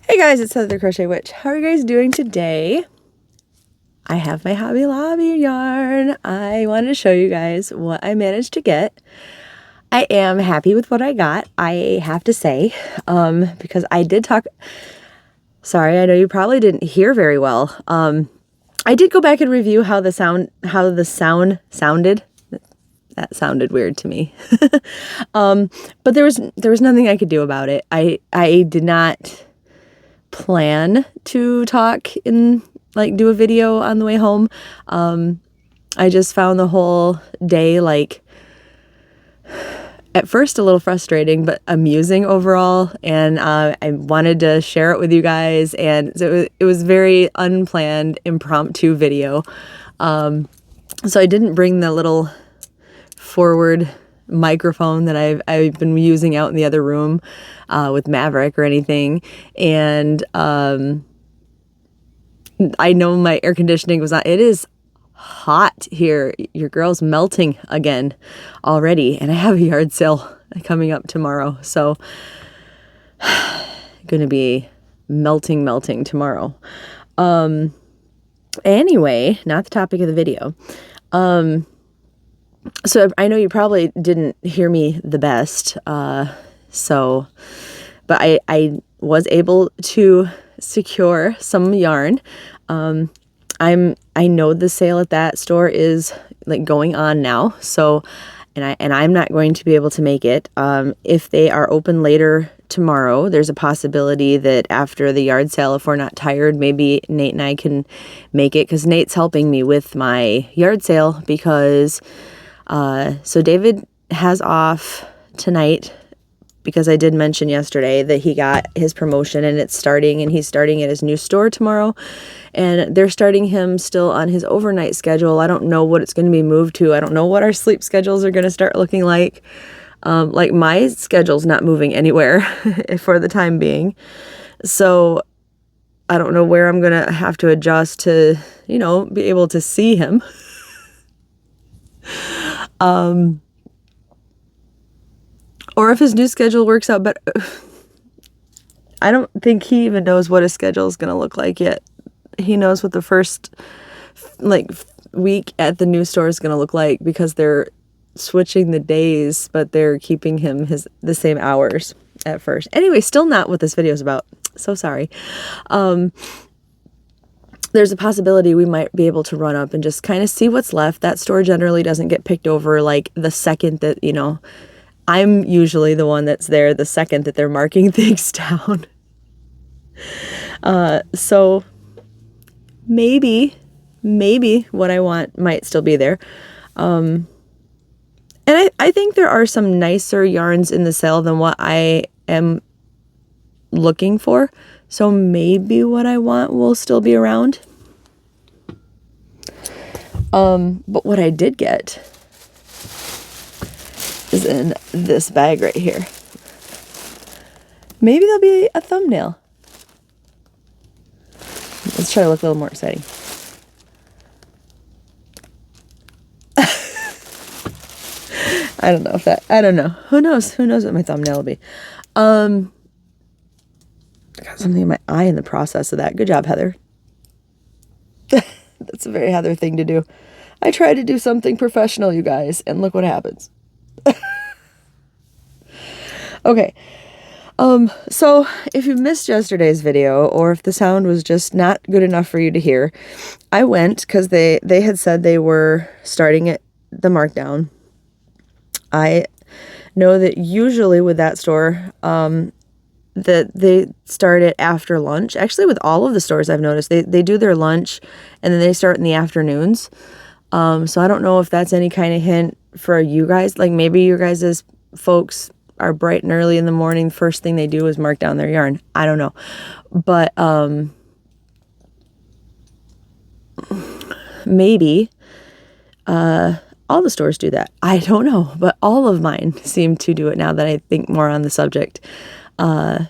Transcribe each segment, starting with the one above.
Hey guys, it's Heather the Crochet Witch. How are you guys doing today? I have my Hobby Lobby yarn. I wanted to show you guys what I managed to get. I am happy with what I got, I have to say, because I did talk. Sorry, I know you probably didn't hear very well. I did go back and review how the sound sounded. That sounded weird to me. But there was nothing I could do about it. I did not plan to talk and like do a video on the way home. I just found the whole day like at first a little frustrating but amusing overall, and I wanted to share it with you guys, and it was very unplanned impromptu video. So I didn't bring the little forward microphone that I've been using out in the other room with Maverick or anything, and I know my air conditioning was on. It is hot here. Your girl's melting again already, and I have a yard sale coming up tomorrow, so gonna be melting tomorrow. Anyway, not the topic of the video. So I know you probably didn't hear me the best, but I was able to secure some yarn. I know the sale at that store is like going on now, so I'm not going to be able to make it. If they are open later tomorrow, there's a possibility that after the yard sale, if we're not tired, maybe Nate and I can make it, because Nate's helping me with my yard sale, because so David has off tonight, because I did mention yesterday that he got his promotion and it's starting, and he's starting at his new store tomorrow, and they're starting him still on his overnight schedule. I don't know what it's going to be moved to. I don't know what our sleep schedules are going to start looking like. Like my schedule's not moving anywhere for the time being. So I don't know where I'm going to have to adjust to, be able to see him. Or if his new schedule works out better. I don't think he even knows what his schedule is going to look like yet. He knows what the first week at the new store is going to look like, because they're switching the days, but they're keeping him the same hours at first. Anyway, still not what this video is about. So sorry. There's a possibility we might be able to run up and just kind of see what's left. That store generally doesn't get picked over like the second that, I'm usually the one that's there the second that they're marking things down. So maybe what I want might still be there. And I think there are some nicer yarns in the sale than what I am looking for. So maybe what I want will still be around. But what I did get is in this bag right here. Maybe there'll be a thumbnail. Let's try to look a little more exciting. I don't know. Who knows what my thumbnail will be. I got something in my eye in the process of that. Good job, Heather. That's a very Heather thing to do. I try to do something professional, you guys, and look what happens. Okay. So if you missed yesterday's video, or if the sound was just not good enough for you to hear, I went because they had said they were starting at the markdown. I know that usually with that store, that they start it after lunch. Actually, with all of the stores I've noticed, they do their lunch and then they start in the afternoons. So I don't know if that's any kind of hint for you guys. Like maybe your guys' folks are bright and early in the morning. First thing they do is mark down their yarn. I don't know. But maybe all the stores do that. I don't know. But all of mine seem to do it now that I think more on the subject. Their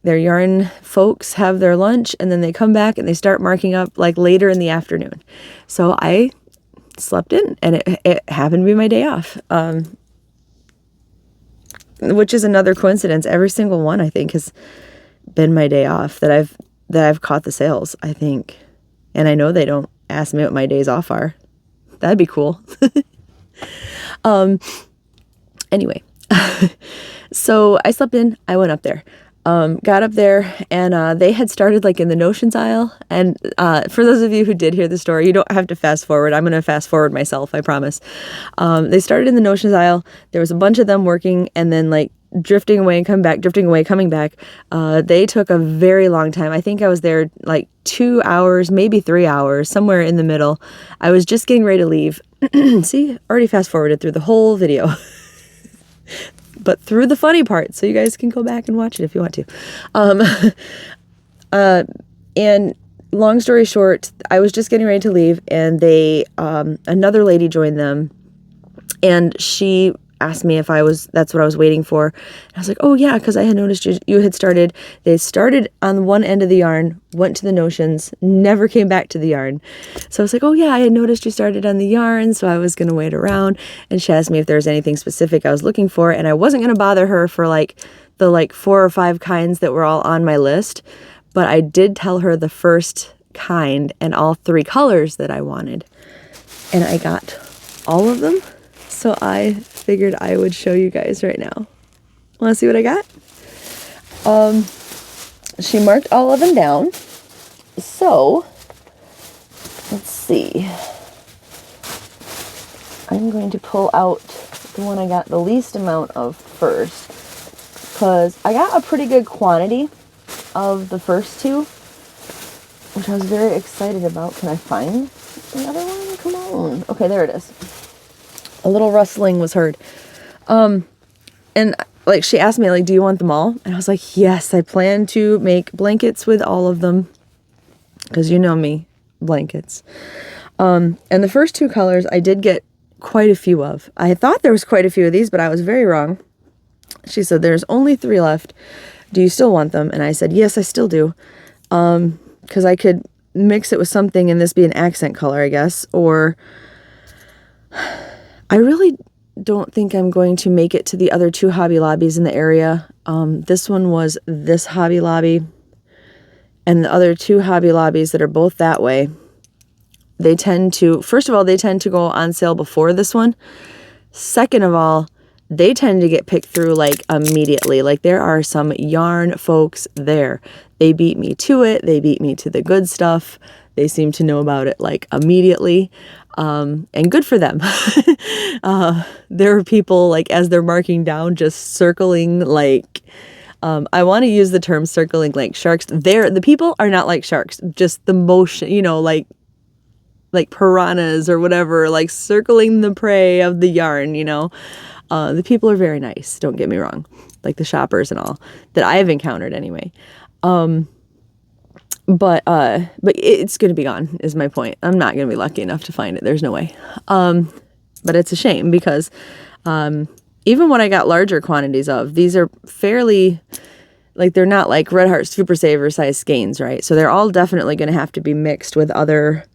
yarn folks have their lunch, and then they come back and they start marking up like later in the afternoon. So I slept in, and it happened to be my day off. Which is another coincidence. Every single one, I think, has been my day off that I've caught the sales, I think. And I know they don't ask me what my days off are. That'd be cool. Anyway, so I slept in, I went up there. Got up there, and they had started like in the notions aisle. And for those of you who did hear the story, you don't have to fast forward. I'm going to fast forward myself, I promise. They started in the notions aisle. There was a bunch of them working, and then like drifting away and coming back, drifting away, coming back. They took a very long time. I think I was there like 2 hours, maybe 3 hours, somewhere in the middle. I was just getting ready to leave. See, already fast forwarded through the whole video. But through the funny part, so you guys can go back and watch it if you want to. And long story short, I was just getting ready to leave, and another lady joined them, and she asked me if that's what I was waiting for. And I was like, oh yeah, because I had noticed you had started. They started on one end of the yarn, went to the notions, never came back to the yarn. So I was like, oh yeah, I had noticed you started on the yarn, so I was going to wait around. And she asked me if there was anything specific I was looking for, and I wasn't going to bother her for like the 4 or 5 kinds that were all on my list, but I did tell her the first kind and all 3 colors that I wanted. And I got all of them. So I figured I would show you guys right now. Want to see what I got? She marked all of them down. So, let's see. I'm going to pull out the one I got the least amount of first, because I got a pretty good quantity of the first 2, which I was very excited about. Can I find the other one? Come on. Okay, there it is. A little rustling was heard. And like she asked me, like, do you want them all? And I was like, yes, I plan to make blankets with all of them. Because you know me, blankets. And the first 2 colors I did get quite a few of. I thought there was quite a few of these, but I was very wrong. She said, there's only 3 left. Do you still want them? And I said, yes, I still do. Because I could mix it with something and this be an accent color, I guess. Or I really don't think I'm going to make it to the other 2 Hobby Lobbies in the area. This one was this Hobby Lobby, and the other 2 Hobby Lobbies that are both that way, they tend to, first of all, they tend to go on sale before this one. Second of all, they tend to get picked through like immediately. Like there are some yarn folks there. They beat me to it. They beat me to the good stuff. They seem to know about it like immediately. And good for them. There are people like as they're marking down, just circling like, I want to use the term circling like sharks. The people are not like sharks, just the motion, you know, like piranhas or whatever, like circling the prey of the yarn, you know. The people are very nice, don't get me wrong, like the shoppers and all that I've encountered anyway. But it's going to be gone is my point. I'm not going to be lucky enough to find it. There's no way. But it's a shame because, even when I got larger quantities of, these are fairly, like they're not like Red Heart Super Saver size skeins, right? So they're all definitely going to have to be mixed with other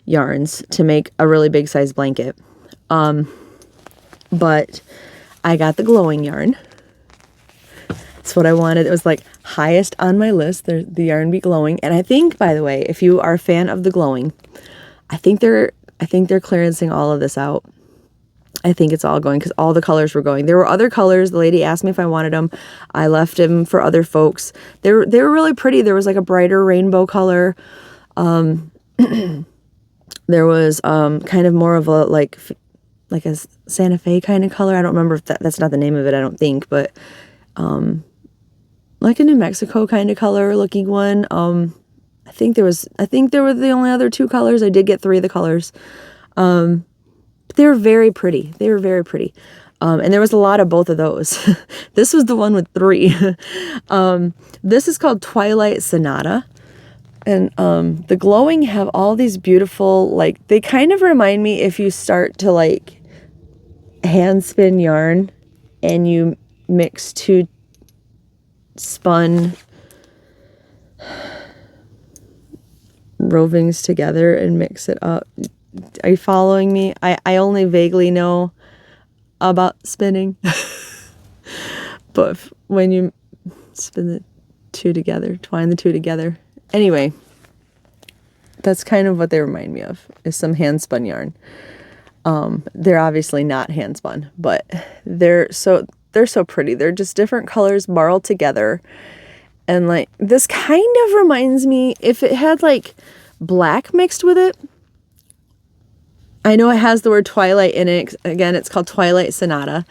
yarns to make a really big size blanket. But I got the glowing yarn. That's what I wanted. It was like highest on my list. The yarn be glowing. And I think, by the way, if you are a fan of the glowing, I think they're clearancing all of this out. I think it's all going because all the colors were going. There were other colors. The lady asked me if I wanted them. I left them for other folks. They were really pretty. There was like a brighter rainbow color. There was kind of more of a like a Santa Fe kind of color. I don't remember if that's not the name of it. I don't think, but like a New Mexico kind of color looking one. I think there were the only other 2 colors. I did get 3 of the colors. But they were very pretty. They were very pretty. And there was a lot of both of those. This was the one with 3. This is called Twilight Sonata. And the glowing have all these beautiful, like, they kind of remind me if you start to, like, hand spin yarn and you mix 2 spun rovings together and mix it up. Are you following me? I only vaguely know about spinning. But when you spin two together, twine the two together. Anyway, that's kind of what they remind me of, is some hand spun yarn. They're obviously not hand spun, but they're so pretty. They're just different colors marled together. And like, this kind of reminds me, if it had like black mixed with it. I know it has the word Twilight in it. Again, it's called Twilight Sonata.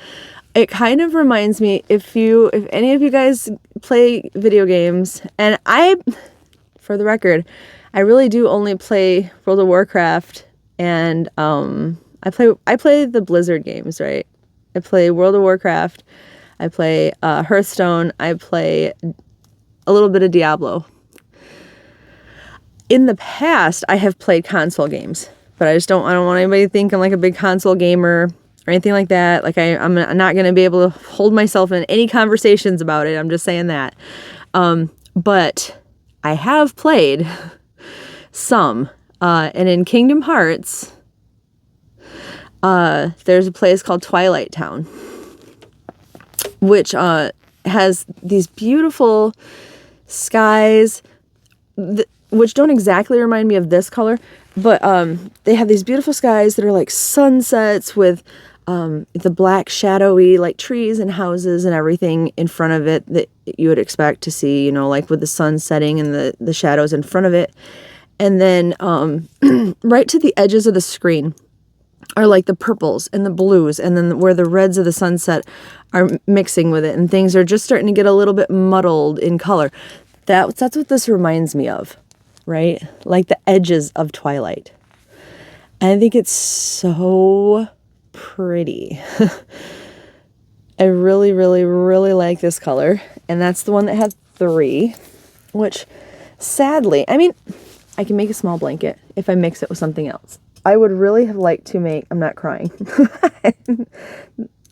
It kind of reminds me, if any of you guys play video games, and for the record, I really do only play World of Warcraft, and I play the Blizzard games, right? I play World of Warcraft, I play Hearthstone, I play a little bit of Diablo. In the past, I have played console games, but I don't want anybody to think I'm like a big console gamer or anything like that. Like I'm not going to be able to hold myself in any conversations about it. I'm just saying that. But I have played some, and in Kingdom Hearts, there's a place called Twilight Town, which has these beautiful skies, which don't exactly remind me of this color, but they have these beautiful skies that are like sunsets with the black shadowy like trees and houses and everything in front of it that you would expect to see, you know, like with the sun setting and the shadows in front of it. And then right to the edges of the screen are like the purples and the blues, and then where the reds of the sunset are mixing with it, and things are just starting to get a little bit muddled in color. That's what this reminds me of, right? Like the edges of Twilight. And I think it's so pretty. I really, really, really like this color. And that's the one that had 3, which sadly, I mean, I can make a small blanket if I mix it with something else. I would really have liked to make, I'm not crying.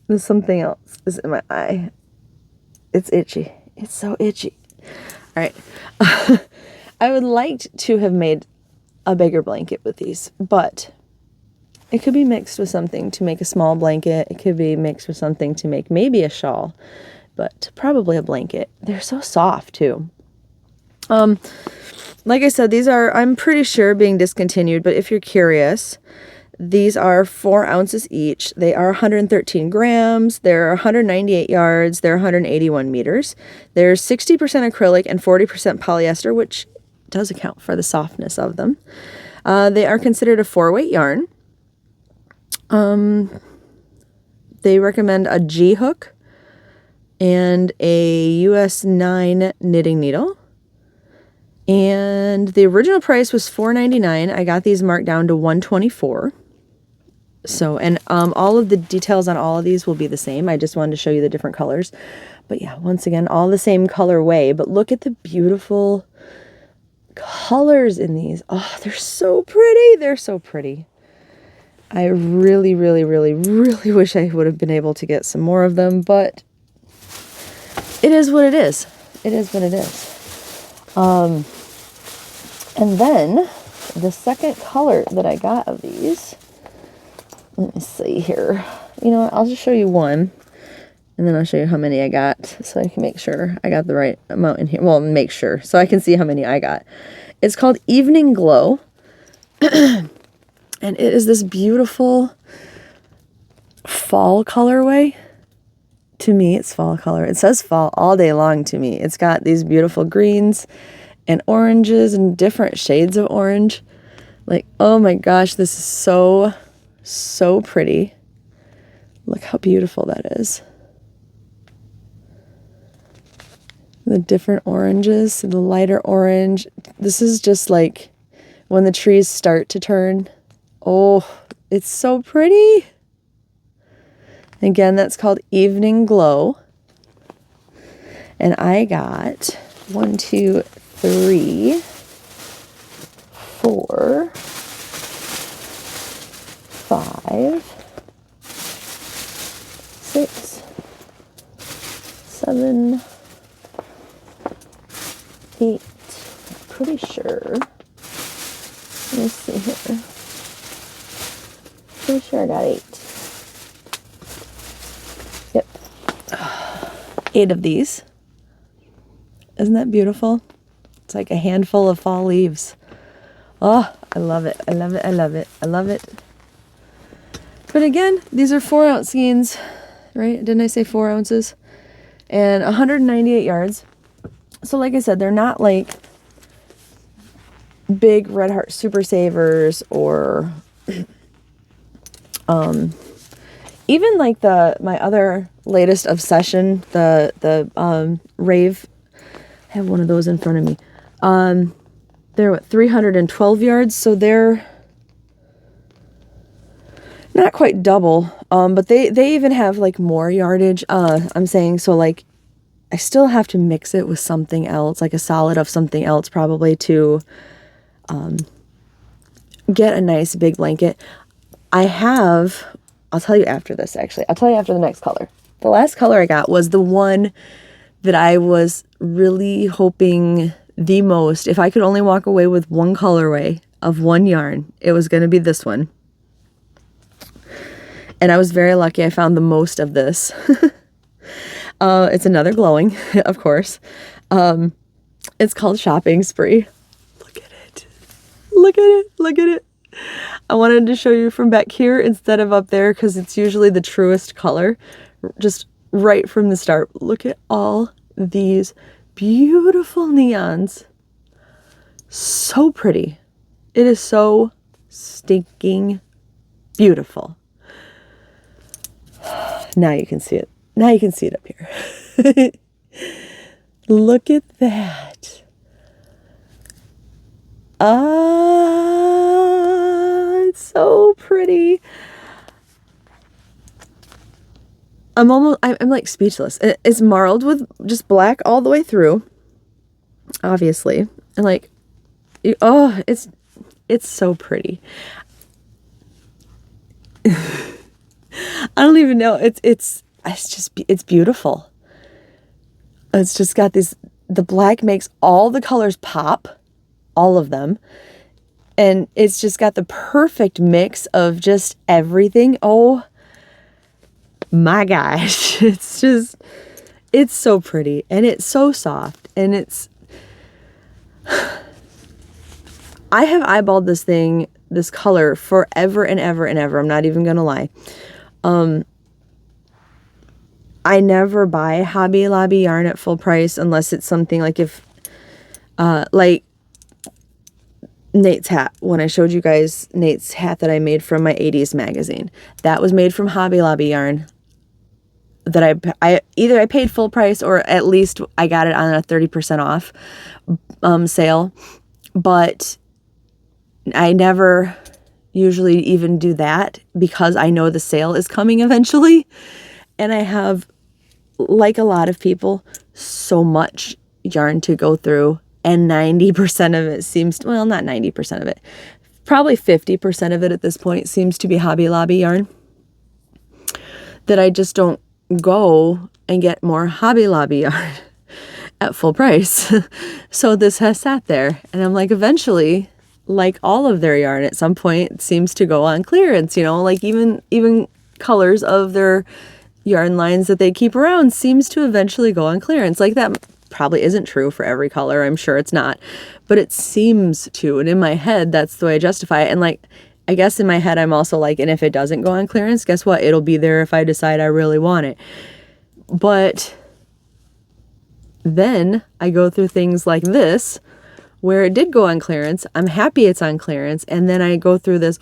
There's something else is in my eye. It's itchy. It's so itchy. All right. I would like to have made a bigger blanket with these, but it could be mixed with something to make a small blanket. It could be mixed with something to make maybe a shawl, but probably a blanket. They're so soft too. Like I said, these are, I'm pretty sure, being discontinued, but if you're curious, these are 4 ounces each. They are 113 grams. They're 198 yards. They're 181 meters. They're 60% acrylic and 40% polyester, which does account for the softness of them. They are considered a 4-weight yarn. They recommend a G hook and a US 9 knitting needle. And the original price was $4.99. I got these marked down to $124. So, and all of the details on all of these will be the same. I just wanted to show you the different colors. But yeah, once again, all the same colorway. But look at the beautiful colors in these. Oh, they're so pretty. They're so pretty. I really, really, really, really wish I would have been able to get some more of them, but it is what it is. It is what it is. And then the second color that I got of these, let me see here. You know what? I'll just show you one, and then I'll show you how many I got so I can make sure I got the right amount in here. Well, make sure so I can see how many I got. It's called Evening Glow. And it is this beautiful fall colorway. To me, it's fall color. It says fall all day long to me. It's got these beautiful greens and oranges and different shades of orange. Like, oh my gosh, this is so, so pretty. Look how beautiful that is. The different oranges, the lighter orange. This is just like when the trees start to turn. Oh, it's so pretty. Again, that's called Evening Glow. And I got 1, 2, 3, 4, 5, 6, 7, 8. I'm pretty sure. Let me see here. Pretty sure I got 8. Yep. 8 of these. Isn't that beautiful? It's like a handful of fall leaves. Oh, I love it. I love it. I love it. I love it. But again, these are 4-ounce skeins, right? Didn't I say 4 ounces? And 198 yards. So like I said, they're not like big Red Heart Super Savers or even like my other latest obsession, the Rave. I have one of those in front of me. They're what, 312 yards, so they're not quite double, but they even have like more yardage. I'm saying, so like I still have to mix it with something else, like a solid of something else probably to get a nice big blanket. I'll tell you after this actually. I'll tell you after the next color. The last color I got was the one that I was really hoping the most. If I could only walk away with one colorway of one yarn, it was going to be this one. And I was very lucky I found the most of this. It's another glowing, of course. It's called Shopping Spree. Look at it. Look at it. Look at it. I wanted to show you from back here instead of up there because it's usually the truest color. Just right from the start. Look at all these beautiful neons. So pretty. It is so stinking beautiful. Now you can see it. Now you can see it up here. Look at that. It's so pretty. I'm like speechless. It's marled with just black all the way through, obviously. And like, it's so pretty. I don't even know. It's beautiful. It's just got the black makes all the colors pop, all of them. And it's just got the perfect mix of just everything. Oh my gosh. It's so pretty and it's so soft and I have eyeballed this color forever and ever and ever. I'm not even going to lie. I never buy Hobby Lobby yarn at full price unless it's something like like Nate's hat. When I showed you guys Nate's hat that I made from my 80s magazine, that was made from Hobby Lobby yarn that I either I paid full price or at least I got it on a 30% off sale, but I never usually even do that because I know the sale is coming eventually. And I have, like a lot of people, so much yarn to go through. And 90% of it seems, well, not 90% of it, probably 50% of it at this point seems to be Hobby Lobby yarn. That I just don't go and get more Hobby Lobby yarn at full price. So this has sat there. And I'm like, eventually, like all of their yarn at some point seems to go on clearance, like even colors of their yarn lines that they keep around seems to eventually go on clearance. Like that probably isn't true for every color. I'm sure it's not, but it seems to. And in my head, that's the way I justify it. And like, I guess in my head, I'm also like, and if it doesn't go on clearance, guess what? It'll be there if I decide I really want it. But then I go through things like this, where it did go on clearance. I'm happy it's on clearance. And then I go through this,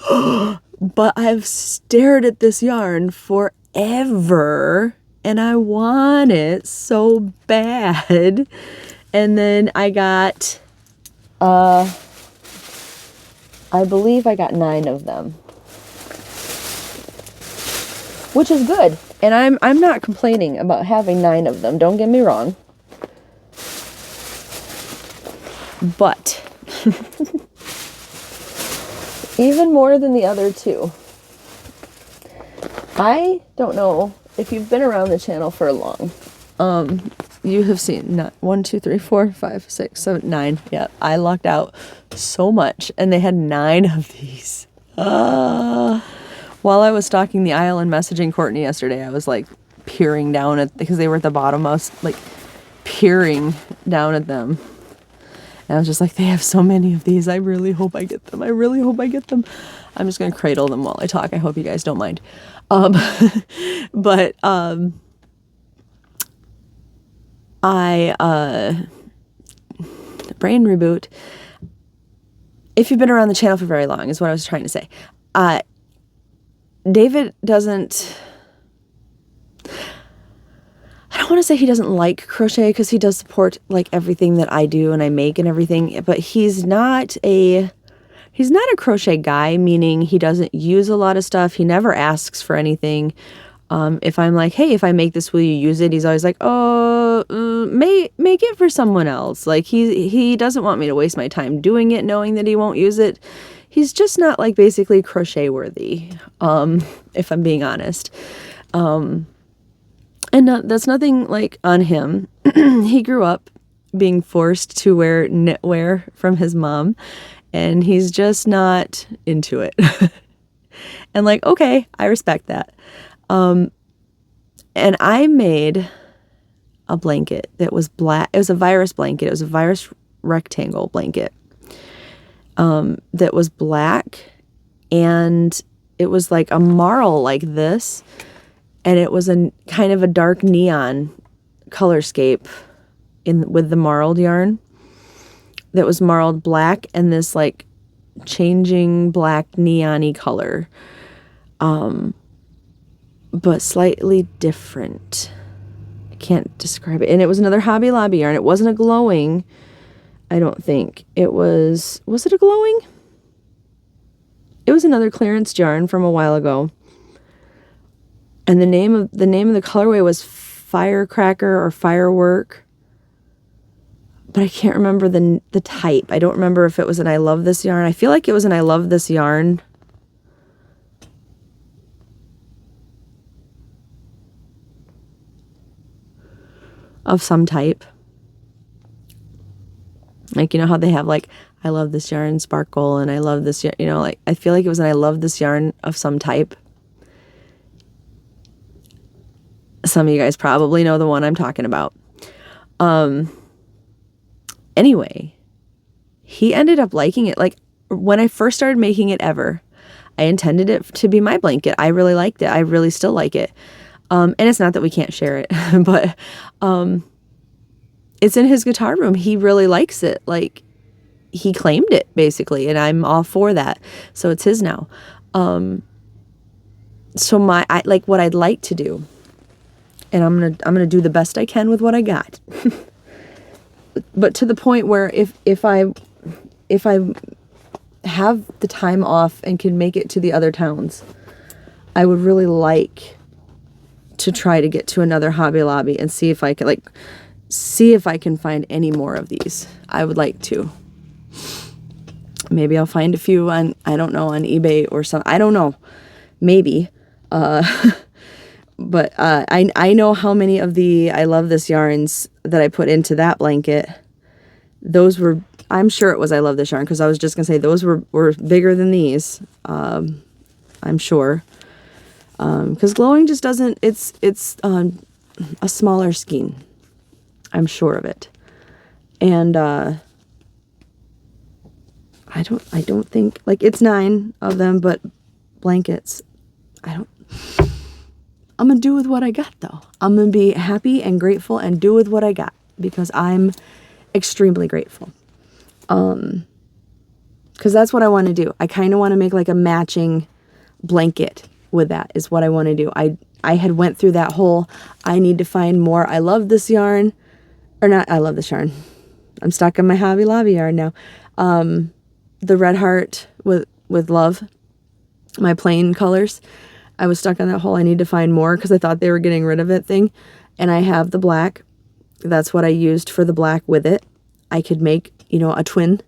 but I've stared at this yarn forever and I want it so bad. And then I got, I believe I got 9 of them, which is good. And I'm not complaining about having 9 of them. Don't get me wrong. But even more than the other 2, I don't know if you've been around the channel for long. You have seen 1, 2, 3, 4, 5, 6, 7, 9. Yeah, I lucked out so much, and they had 9 of these. While I was stalking the aisle and messaging Courtney yesterday, I was like peering down at because they were at the bottom. I was like peering down at them. And I was just like, they have so many of these. I really hope I get them. I really hope I get them. I'm just going to cradle them while I talk. I hope you guys don't mind. But brain reboot. If you've been around the channel for very long, is what I was trying to say. David doesn't... I don't want to say he doesn't like crochet, because he does support like everything that I do and I make and everything, but he's not a crochet guy, meaning he doesn't use a lot of stuff. He never asks for anything. If I'm like, hey, if I make this, will you use it? He's always like, oh, make it for someone else. Like he doesn't want me to waste my time doing it, knowing that he won't use it. He's just not like basically crochet worthy, if I'm being honest. And that's nothing like on him. He grew up being forced to wear knitwear from his mom, and he's just not into it. And like, okay, I respect that. And I made a blanket that was black. It was a virus blanket. It was a virus rectangle blanket, that was black, and it was like a marl like this. And it was a kind of a dark neon colorscape with the marled yarn that was marled black and this like changing black neon-y color, but slightly different. I can't describe it. And it was another Hobby Lobby yarn. It wasn't a glowing, I don't think. It was it a glowing? It was another clearance yarn from a while ago. And the name of the colorway was Firecracker or Firework. But I can't remember the type. I don't remember if it was an I Love This yarn. I feel like it was an I Love This yarn. Of some type. Like, you know how they have like, I love this yarn sparkle and I love this yarn, you know, like I feel like it was an I Love This yarn of some type. Some of you guys probably know the one I'm talking about. Anyway, he ended up liking it. Like when I first started making it ever, I intended it to be my blanket. I really liked it. I really still like it. And it's not that we can't share it, but it's in his guitar room. He really likes it. Like he claimed it basically, and I'm all for that. So it's his now. So like what I'd like to do, and I'm gonna do the best I can with what I got. But to the point where if I have the time off and can make it to the other towns, I would really like to try to get to another Hobby Lobby and see if I can find any more of these. I would like to. Maybe I'll find a few on, I don't know, on eBay or something. I don't know. Maybe. But I know how many of the I Love This yarns that I put into that blanket. Those were, I'm sure it was I Love This yarn, because I was just going to say those were bigger than these. I'm sure. Because glowing just doesn't, it's a smaller skein. I'm sure of it. And I don't think, like, it's 9 of them, but blankets, I'm going to do with what I got, though. I'm going to be happy and grateful and do with what I got, because I'm extremely grateful. Because that's what I want to do. I kind of want to make like a matching blanket with that is what I want to do. I had went through that whole, I need to find more I Love This yarn, or not I Love This yarn. I'm stuck on my Hobby Lobby yarn now. The Red Heart with Love, my plain colors. I was stuck on that whole I need to find more because I thought they were getting rid of it thing. And I have the black. That's what I used for the black with it. I could make, a twin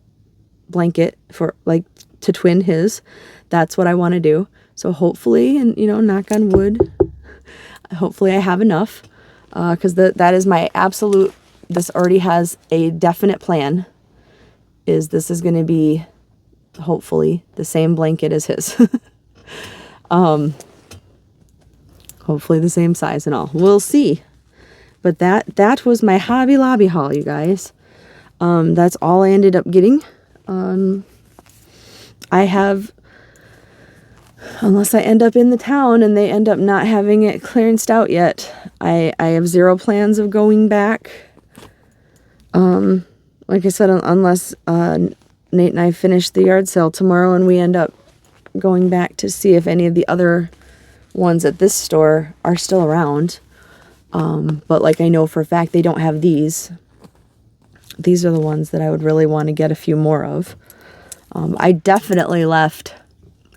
blanket for like to twin his. That's what I want to do. So hopefully, and knock on wood, hopefully I have enough, because that is my absolute, this already has a definite plan, this is going to be hopefully the same blanket as his. Hopefully the same size and all. We'll see. but that was my Hobby Lobby haul, you guys. That's all I ended up getting. I have, unless I end up in the town and they end up not having it clearanced out yet, I have zero plans of going back. Like I said, unless Nate and I finish the yard sale tomorrow and we end up going back to see if any of the other ones at this store are still around. But like I know for a fact they don't have these. These are the ones that I would really want to get a few more of. I definitely left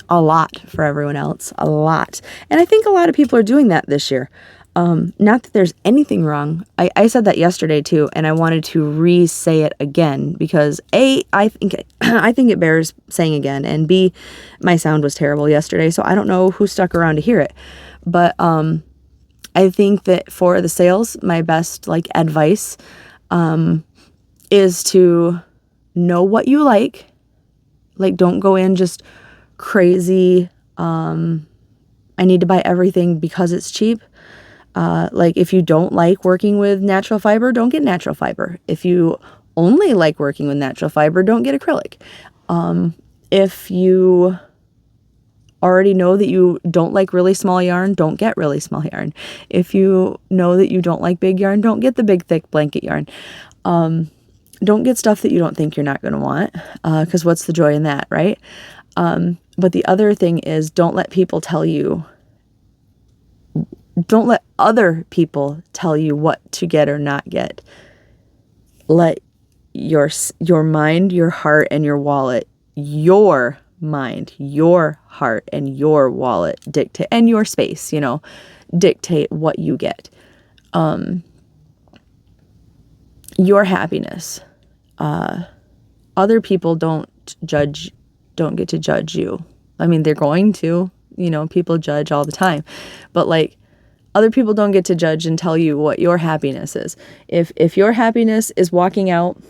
a lot for everyone else, a lot. And I think a lot of people are doing that this year. Not that there's anything wrong. I said that yesterday too, and I wanted to re-say it again because A, I think it bears saying again, and B, my sound was terrible yesterday, so I don't know who stuck around to hear it. But I think that for the sales, my best like advice is to know what you like. Like, don't go in just crazy. I need to buy everything because it's cheap. Like, if you don't like working with natural fiber, don't get natural fiber. If you only like working with natural fiber, don't get acrylic. If you already know that you don't like really small yarn, don't get really small yarn. If you know that you don't like big yarn, don't get the big, thick blanket yarn. Don't get stuff that you don't think you're not going to want, because what's the joy in that, right? But the other thing is, don't let other people tell you what to get or not get. Let your mind, your heart, and your wallet, your mind, your heart, and your wallet dictate, and your space, dictate what you get. Your happiness. Other people don't get to judge you. I mean, they're going to, people judge all the time, but like, other people don't get to judge and tell you what your happiness is. If your happiness is walking out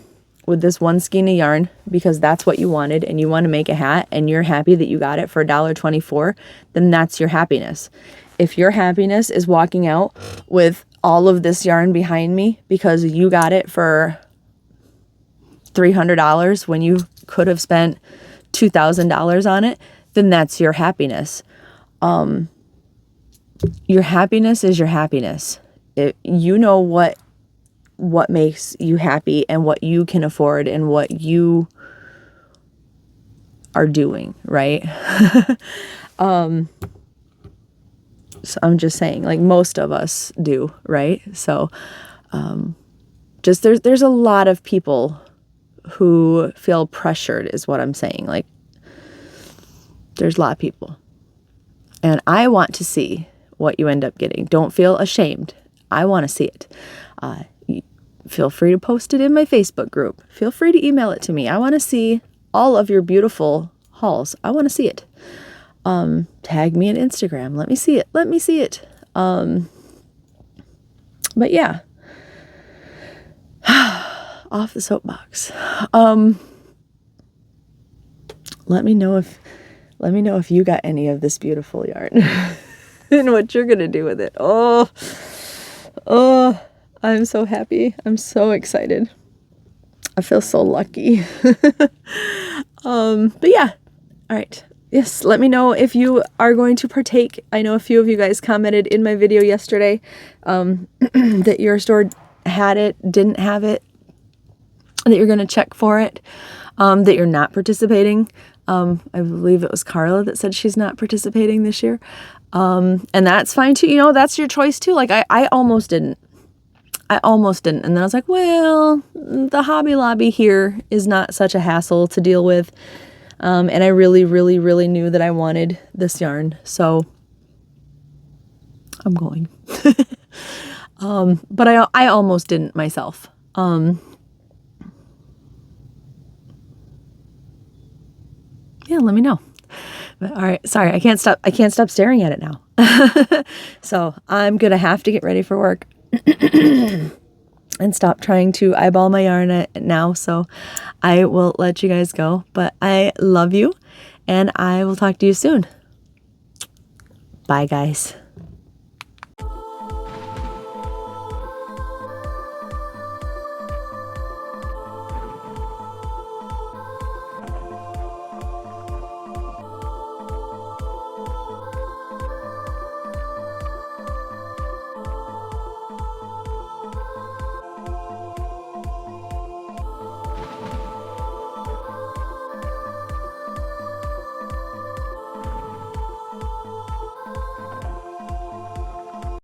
with this one skein of yarn because that's what you wanted and you want to make a hat and you're happy that you got it for $1.24, then that's your happiness. If your happiness is walking out with all of this yarn behind me because you got it for $300 when you could have spent $2,000 on it, then that's your happiness. Your happiness is your happiness. You know what makes you happy and what you can afford and what you are doing, right? So I'm just saying, like, most of us do, right? So just there's a lot of people who feel pressured is what I'm saying. Like, there's a lot of people. And I want to see what you end up getting. Don't feel ashamed. I want to see it. Feel free to post it in my Facebook group. Feel free to email it to me. I want to see all of your beautiful hauls. I want to see it. Tag me on Instagram. Let me see it. Let me see it. But yeah. Off the soapbox. Let me know if you got any of this beautiful yarn and what you're going to do with it. Oh, I'm so happy. I'm so excited. I feel so lucky. But yeah. All right. Yes. Let me know if you are going to partake. I know a few of you guys commented in my video yesterday, that your store had it, didn't have it, that you're going to check for it, that you're not participating. I believe it was Carla that said she's not participating this year. And that's fine too. That's your choice too. Like I almost didn't. And then I was like, well, the Hobby Lobby here is not such a hassle to deal with. And I really, really, really knew that I wanted this yarn. So I'm going. But I almost didn't myself. Yeah, let me know. But all right, sorry, I can't stop staring at it now. So I'm gonna have to get ready for work and stop trying to eyeball my yarn now. So I will let you guys go, but I love you and I will talk to you soon. Bye, guys.